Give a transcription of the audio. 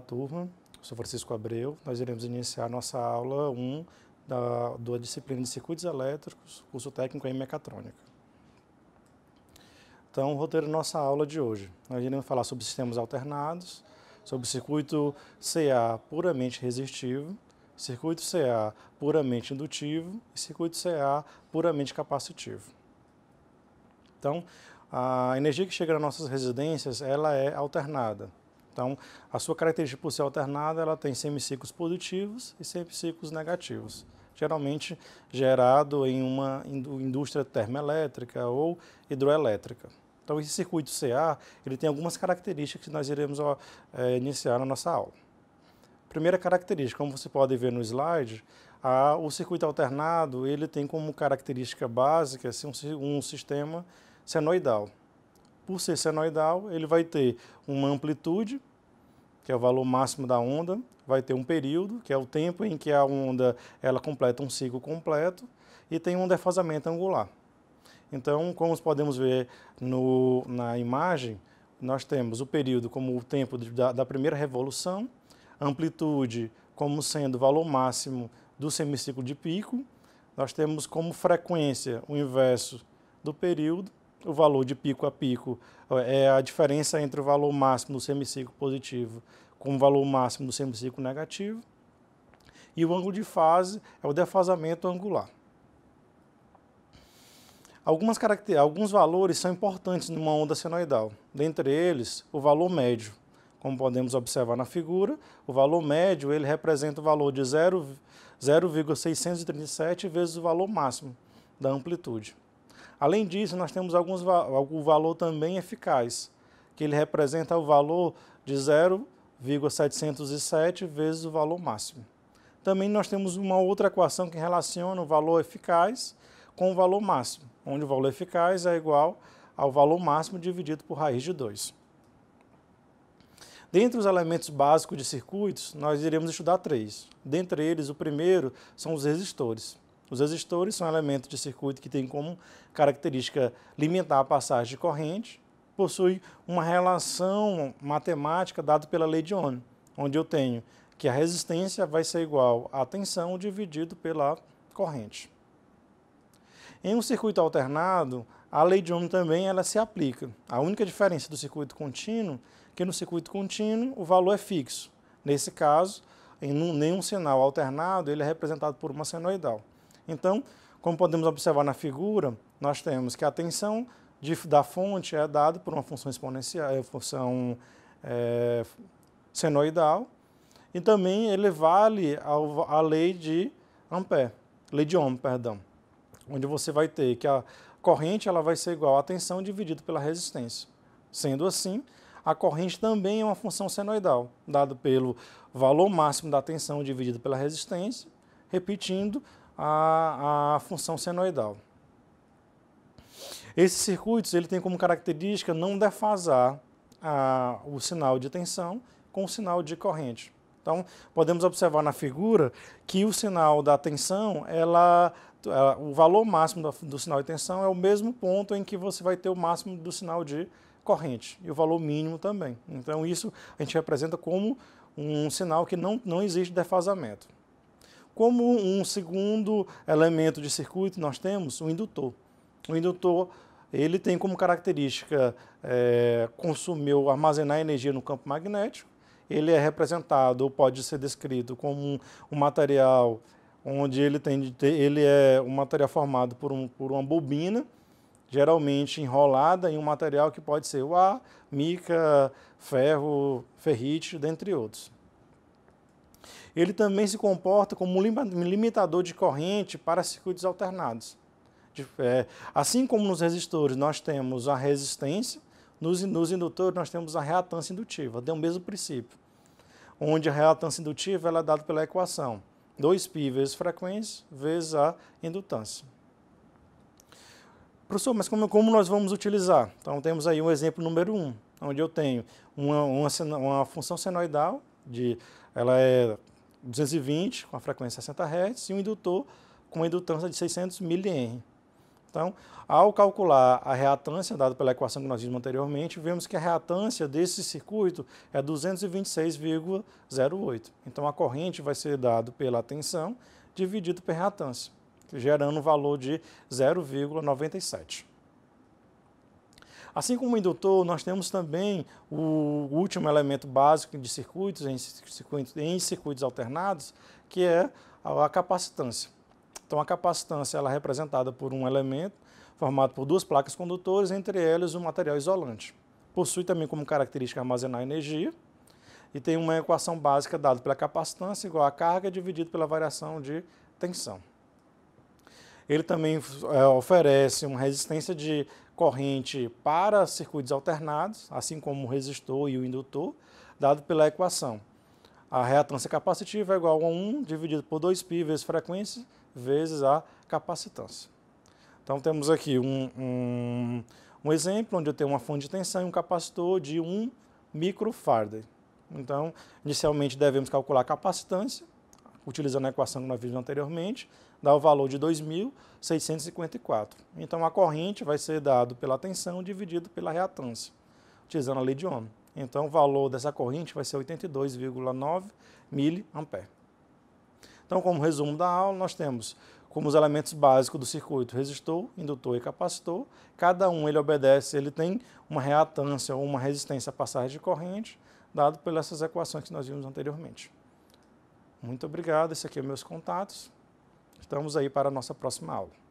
turma, eu sou Francisco Abreu. Nós iremos iniciar a nossa aula 1 da disciplina de Circuitos Elétricos, curso técnico em Mecatrônica. Então, o roteiro da nossa aula de hoje. Nós iremos falar sobre sistemas alternados, sobre circuito CA puramente resistivo, circuito CA puramente indutivo e circuito CA puramente capacitivo. Então, a energia que chega nas nossas residências, ela é alternada. Então, a sua característica por ser alternada, ela tem semiciclos positivos e semiciclos negativos, geralmente gerado em uma indústria termoelétrica ou hidroelétrica. Então, esse circuito CA, ele tem algumas características que nós iremos iniciar na nossa aula. Primeira característica, como você pode ver no slide, o circuito alternado, ele tem como característica básica um sistema senoidal. Por ser senoidal, ele vai ter uma amplitude, que é o valor máximo da onda, vai ter um período, que é o tempo em que a onda ela completa um ciclo completo, e tem um defasamento angular. Então, como podemos ver na imagem, nós temos o período como o tempo da primeira revolução, amplitude como sendo o valor máximo do semiciclo de pico, nós temos como frequência o inverso do período, o valor de pico a pico é a diferença entre o valor máximo do semiciclo positivo com o valor máximo do semiciclo negativo, e o ângulo de fase é o defasamento angular. Alguns valores são importantes numa onda senoidal, dentre eles o valor médio. Como podemos observar na figura, o valor médio ele representa o valor de 0,637 vezes o valor máximo da amplitude. Além disso, nós temos o valor também eficaz, que ele representa o valor de 0,707 vezes o valor máximo. Também nós temos uma outra equação que relaciona o valor eficaz com o valor máximo, onde o valor eficaz é igual ao valor máximo dividido por raiz de 2. Dentre os elementos básicos de circuitos, nós iremos estudar 3. Dentre eles, o primeiro são os resistores. Os resistores são elementos de circuito que têm como característica limitar a passagem de corrente, possuem uma relação matemática dada pela lei de Ohm, onde eu tenho que a resistência vai ser igual à tensão dividido pela corrente. Em um circuito alternado, a lei de Ohm também ela se aplica. A única diferença do circuito contínuo é que no circuito contínuo o valor é fixo. Nesse caso, em nenhum sinal alternado, ele é representado por uma senoidal. Então, como podemos observar na figura, nós temos que a tensão da fonte é dada por uma função exponencial, função senoidal, e também ele vale à lei de Ohm, onde você vai ter que a corrente ela vai ser igual à tensão dividido pela resistência. Sendo assim, a corrente também é uma função senoidal, dado pelo valor máximo da tensão dividido pela resistência, repetindo a função senoidal. Esses circuitos ele tem como característica não defasar o sinal de tensão com o sinal de corrente. Então, podemos observar na figura que o sinal da tensão, o valor máximo do sinal de tensão é o mesmo ponto em que você vai ter o máximo do sinal de corrente, e o valor mínimo também. Então, isso a gente representa como um sinal que não existe defasamento. Como um segundo elemento de circuito, nós temos o indutor. O indutor ele tem como característica armazenar energia no campo magnético. Ele é representado, ou pode ser descrito como um material onde ele é um material formado por uma bobina, geralmente enrolada em um material que pode ser o ar, mica, ferro, ferrite, dentre outros. Ele também se comporta como um limitador de corrente para circuitos alternados. Assim como nos resistores nós temos a resistência, nos indutores nós temos a reatância indutiva, tem o mesmo princípio, onde a reatância indutiva ela é dada pela equação 2π vezes frequência vezes a indutância. Professor, mas como nós vamos utilizar? Então temos aí um exemplo número 1, onde eu tenho uma função senoidal, ela é 220 com a frequência 60 Hz e um indutor com uma indutância de 600 mH. Então, ao calcular a reatância dada pela equação que nós vimos anteriormente, vemos que a reatância desse circuito é 226,08. Então, a corrente vai ser dada pela tensão dividido pela reatância, gerando um valor de 0,97. Assim como o indutor, nós temos também o último elemento básico de circuitos, em circuitos alternados, que é a capacitância. Então, a capacitância ela é representada por um elemento formado por duas placas condutores, entre elas um material isolante. Possui também como característica armazenar energia e tem uma equação básica dada pela capacitância igual a carga dividido pela variação de tensão. Ele também oferece uma resistência de corrente para circuitos alternados, assim como o resistor e o indutor, dado pela equação. A reatância capacitiva é igual a 1 dividido por 2π vezes frequência vezes a capacitância. Então, temos aqui um exemplo onde eu tenho uma fonte de tensão e um capacitor de 1 microfarad. Então, inicialmente devemos calcular a capacitância, utilizando a equação que nós vimos anteriormente, dá o valor de 2.654. Então, a corrente vai ser dada pela tensão dividido pela reatância, utilizando a lei de Ohm. Então, o valor dessa corrente vai ser 82,9 mA. Então, como resumo da aula, nós temos como os elementos básicos do circuito resistor, indutor e capacitor. Cada um ele tem uma reatância ou uma resistência à passagem de corrente, dado pelas essas equações que nós vimos anteriormente. Muito obrigado, esses aqui são meus contatos. Estamos aí para a nossa próxima aula.